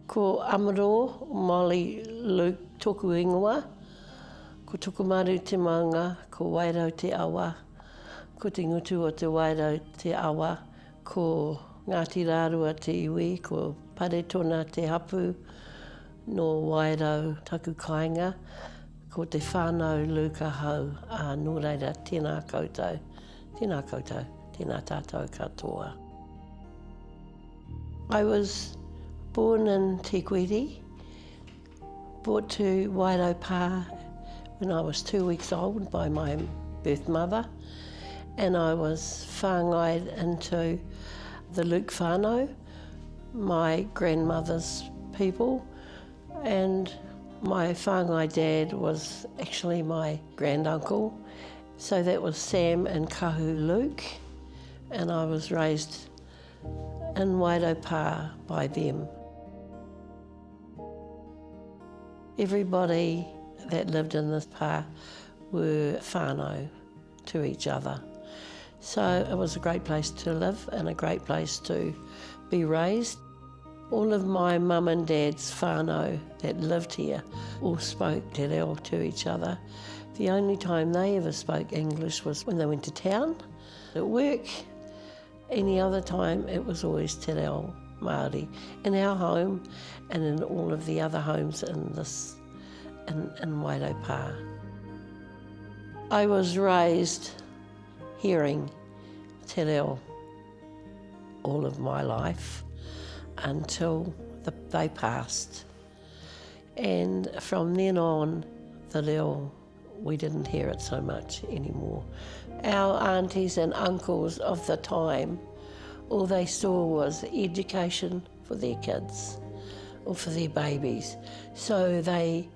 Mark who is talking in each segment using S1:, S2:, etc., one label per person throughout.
S1: Ko Amaro, Molly, Luke, Tōku ingoa. Ko Tukumaru te maunga, ko Wairau te awa. Ko te ngutu o te Wairau te awa. Ko Ngāti Rārua te iwi, ko Paretona te hapu. No Wairau taku kāinga. Ko te whānau Luka hau. Nō reira, tēnā koutou. Tēnā koutou, tēnā tātou katoa. I was born in Te Wairau, brought to Wairau Pā when I was 2 weeks old by my birth mother, and I was whāngai into the Luke whānau, my grandmother's people, and my whāngai dad was actually my granduncle, so that was Sam and Kahu Luke, and I was raised in Wairau Pā by them. Everybody that lived in this pā were whānau to each other. So it was a great place to live and a great place to be raised. All of my mum and dad's whānau that lived here all spoke te reo to each other. The only time they ever spoke English was when they went to town at work. Any other time it was always te reo Māori in our home and in all of the other homes in Wairau Pā. I was raised hearing te reo all of my life until they passed. And from then on, the reo, we didn't hear it so much anymore. Our aunties and uncles of the time, all they saw was education for their kids or for their babies. So they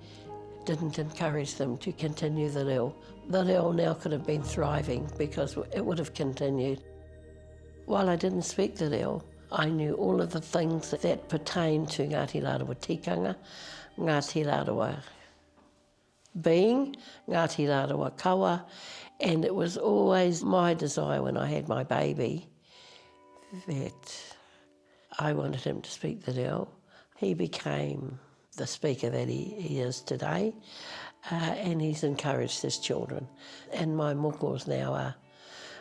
S1: didn't encourage them to continue the reo. The reo now could have been thriving because it would have continued. While I didn't speak the reo, I knew all of the things that pertain to Ngāti Rārua tikanga, Ngāti Rārua being, Ngāti Rārua kawa, and it was always my desire when I had my baby that I wanted him to speak the reo. He became the speaker that he is today, and he's encouraged his children. And my mokos now are,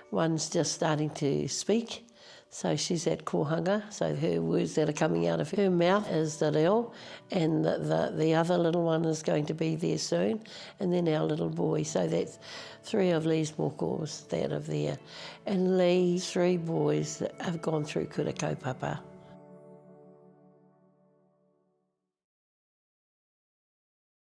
S1: one's just starting to speak, so she's at kohanga, so her words that are coming out of her mouth is the reo, and the other little one is going to be there soon, and then our little boy. So that's 3 of Lee's mokos that are there. And Lee's 3 boys that have gone through kura kaupapa.